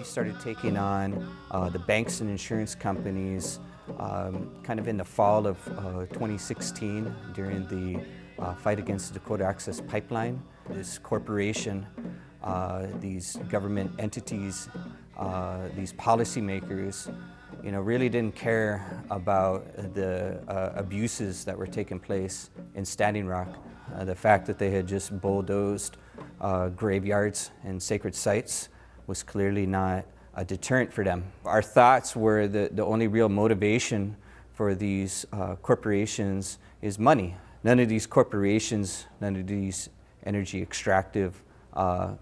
started taking on the banks and insurance companies kind of in the fall of 2016 during the fight against the Dakota Access pipeline. This corporation, these government entities, these policymakers, really didn't care about the abuses that were taking place in Standing Rock. The fact that they had just bulldozed graveyards and sacred sites was clearly not a deterrent for them. Our thoughts were that the only real motivation for these corporations is money. None of these corporations, none of these energy extractive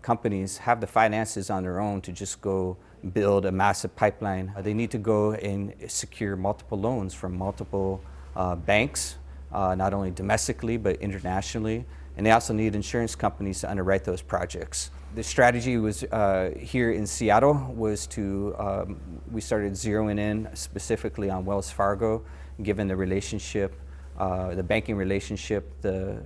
companies have the finances on their own to just go build a massive pipeline. They need to go and secure multiple loans from multiple banks, not only domestically but internationally, and they also need insurance companies to underwrite those projects. The strategy was here in Seattle was to, we started zeroing in specifically on Wells Fargo, given the relationship, the banking relationship the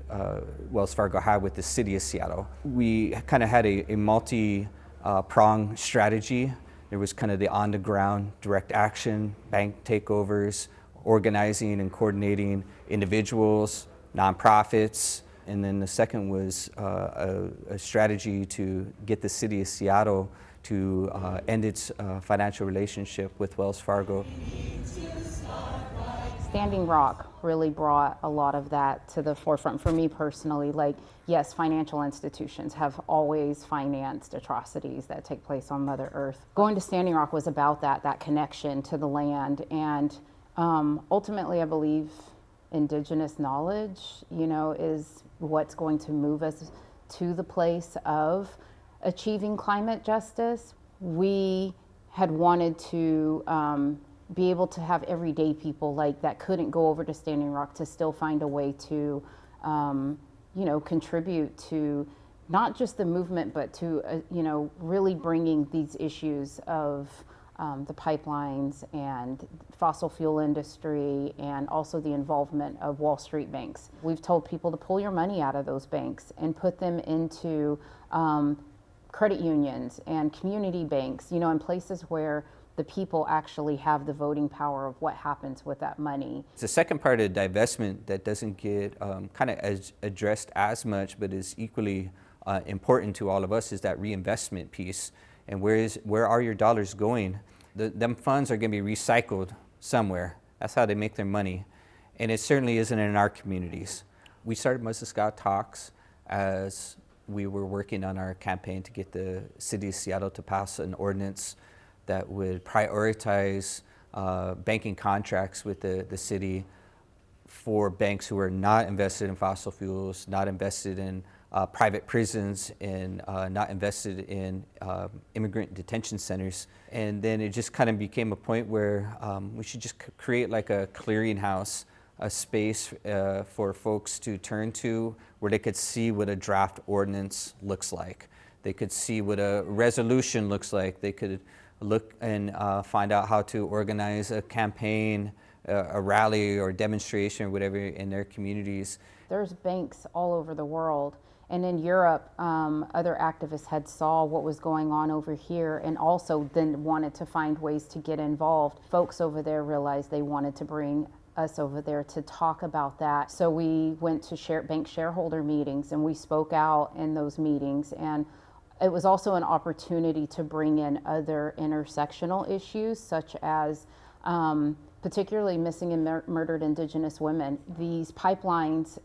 Wells Fargo had with the city of Seattle. We kind of had a multi-pronged strategy. There was kind of the on-the-ground direct action, bank takeovers, organizing and coordinating individuals, nonprofits, and then the second was a strategy to get the city of Seattle to end its financial relationship with Wells Fargo. Standing Rock really brought a lot of that to the forefront for me personally. Like, yes, financial institutions have always financed atrocities that take place on Mother Earth. Going to Standing Rock was about that connection to the land, and ultimately I believe Indigenous knowledge, is what's going to move us to the place of achieving climate justice. We had wanted to be able to have everyday people that couldn't go over to Standing Rock to still find a way to, contribute to not just the movement, but to, really bringing these issues of the pipelines and fossil fuel industry, and also the involvement of Wall Street banks. We've told people to pull your money out of those banks and put them into credit unions and community banks, in places where the people actually have the voting power of what happens with that money. The second part of the divestment that doesn't get kind of addressed as much, but is equally important to all of us, is that reinvestment piece. And where are your dollars going? Them funds are going to be recycled somewhere. That's how they make their money. And it certainly isn't in our communities. We started Mazaska Talks as we were working on our campaign to get the city of Seattle to pass an ordinance that would prioritize banking contracts with the city for banks who are not invested in fossil fuels, not invested in private prisons, and not invested in immigrant detention centers. And then it just kind of became a point where we should just create like a clearinghouse, a space for folks to turn to where they could see what a draft ordinance looks like. They could see what a resolution looks like. They could look and find out how to organize a campaign, a rally or demonstration or whatever in their communities. There's banks all over the world. And in Europe, other activists had saw what was going on over here and also then wanted to find ways to get involved. Folks over there realized they wanted to bring us over there to talk about that. So we went to bank shareholder meetings and we spoke out in those meetings. And it was also an opportunity to bring in other intersectional issues, such as particularly missing and murdered Indigenous women. These pipelines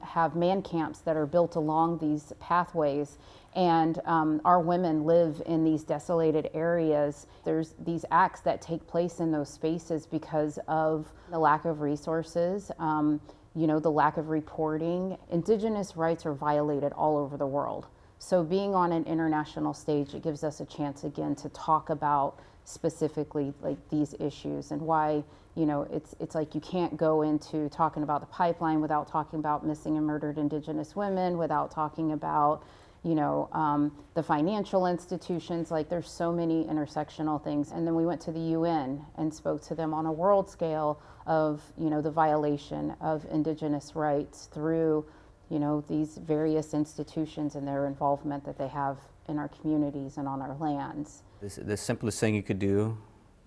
have man camps that are built along these pathways, and our women live in these desolated areas. There's these acts that take place in those spaces because of the lack of resources, the lack of reporting. Indigenous rights are violated all over the world. So being on an international stage, it gives us a chance again to talk about specifically these issues and why, it's like you can't go into talking about the pipeline without talking about missing and murdered Indigenous women, without talking about, the financial institutions. There's so many intersectional things. And then we went to the UN and spoke to them on a world scale of, the violation of Indigenous rights through these various institutions and their involvement that they have in our communities and on our lands. The simplest thing you could do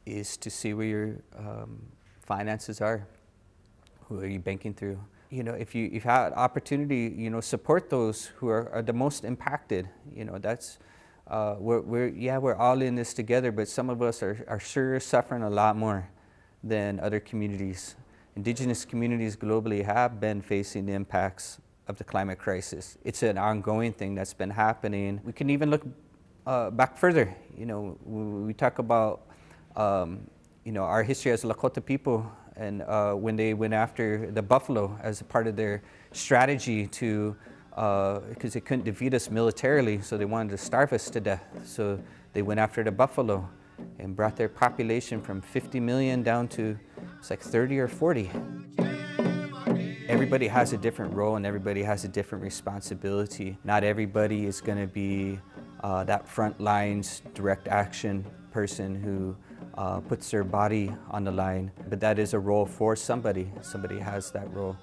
is to see where your finances are. Who are you banking through? If you've had opportunity, support those who are the most impacted. That's we're all in this together, but some of us are sure suffering a lot more than other communities. Indigenous communities globally have been facing the impacts of the climate crisis. It's an ongoing thing that's been happening. We can even look back further. We talk about our history as Lakota people, and when they went after the buffalo as a part of their strategy to, because they couldn't defeat us militarily, so they wanted to starve us to death. So they went after the buffalo and brought their population from 50 million down to it's like 30 or 40. Everybody has a different role and everybody has a different responsibility. Not everybody is going to be that front lines direct action person who puts their body on the line, but that is a role for somebody. Somebody has that role.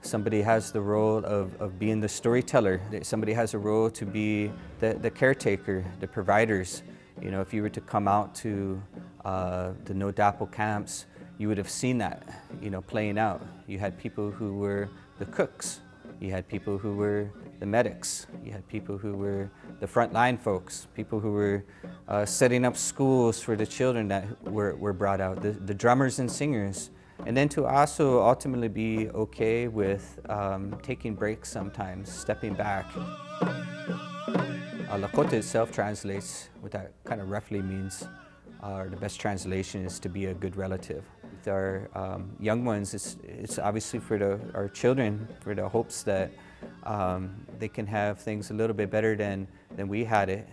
Somebody has the role of being the storyteller. Somebody has a role to be the caretaker, the providers. If you were to come out to the No DAPL camps, you would have seen that, playing out. You had people who were the cooks. You had people who were the medics. You had people who were the frontline folks, people who were setting up schools for the children that were brought out, the drummers and singers. And then to also ultimately be okay with taking breaks sometimes, stepping back. Lakota itself translates, what that kind of roughly means, the best translation is to be a good relative. With our young ones, it's obviously for our children, for the hopes that they can have things a little bit better than we had it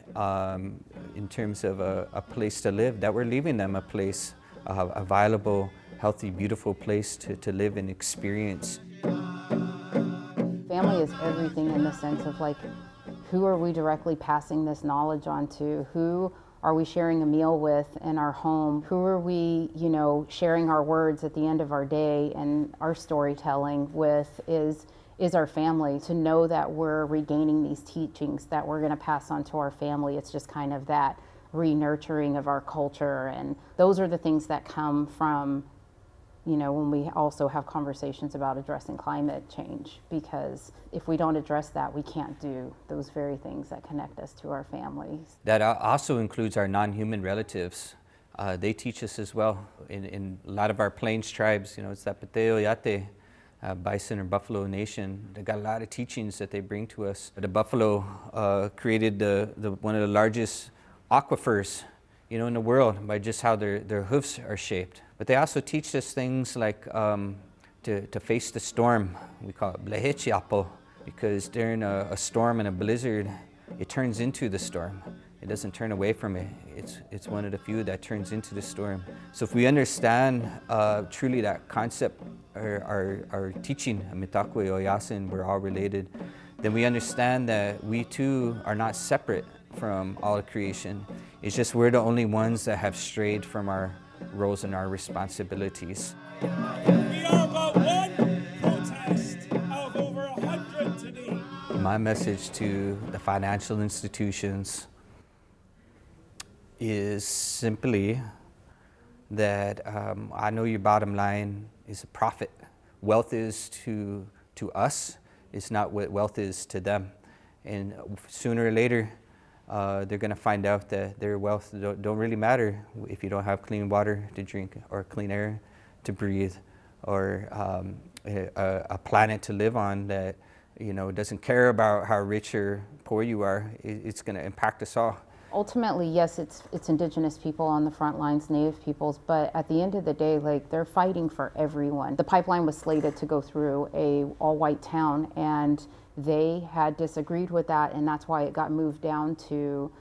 in terms of a place to live, that we're leaving them a place, a viable, healthy, beautiful place to live and experience. Family is everything in the sense of who are we directly passing this knowledge on to? Who are we sharing a meal with in our home? Who are we, sharing our words at the end of our day and our storytelling with is our family. To know that we're regaining these teachings that we're going to pass on to our family, it's just kind of that re-nurturing of our culture. And those are the things that come from, when we also have conversations about addressing climate change, because if we don't address that, we can't do those very things that connect us to our families. That also includes our non-human relatives. They teach us as well. In a lot of our Plains tribes, it's that Pateo Yate, Bison or Buffalo Nation. They got a lot of teachings that they bring to us. The buffalo created one of the largest aquifers, in the world by just how their hoofs are shaped. But they also teach us things like to face the storm. We call it blehechiapo, because during a storm and a blizzard, it turns into the storm. It doesn't turn away from it. It's one of the few that turns into the storm. So if we understand truly that concept, our teaching, Mitakwe Oyasin, we're all related, then we understand that we too are not separate from all of creation. It's just we're the only ones that have strayed from our roles and our responsibilities. We are but one protest out of over 100 today. My message to the financial institutions is simply that I know your bottom line is a profit. Wealth is to us, it's not what wealth is to them. And sooner or later, they're going to find out that their wealth don't really matter if you don't have clean water to drink or clean air to breathe or a planet to live on that doesn't care about how rich or poor you are. It's going to impact us all. Ultimately, yes, it's Indigenous people on the front lines, Native peoples, but at the end of the day, they're fighting for everyone. The pipeline was slated to go through a all-white town, and they had disagreed with that, and that's why it got moved down to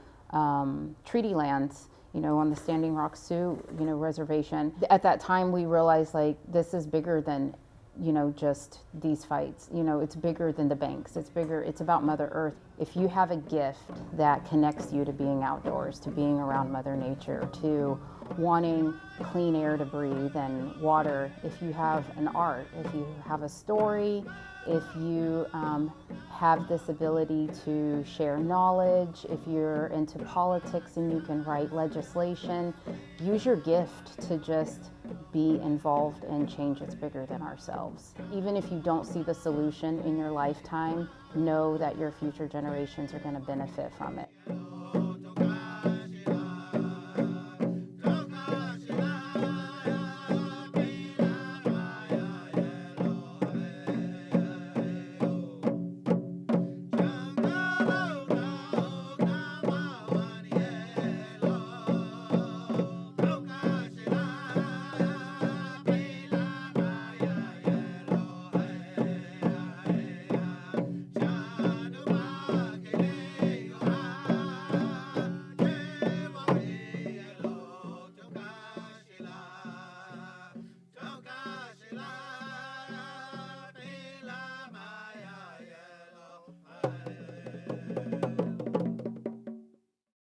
treaty lands, on the Standing Rock Sioux, reservation. At that time, we realized this is bigger than, just these fights. It's bigger than the banks. It's bigger. It's about Mother Earth. If you have a gift that connects you to being outdoors, to being around Mother Nature, to wanting clean air to breathe and water, if you have an art, if you have a story, If you have this ability to share knowledge, if you're into politics and you can write legislation, use your gift to just be involved in change that's bigger than ourselves. Even if you don't see the solution in your lifetime, know that your future generations are going to benefit from it.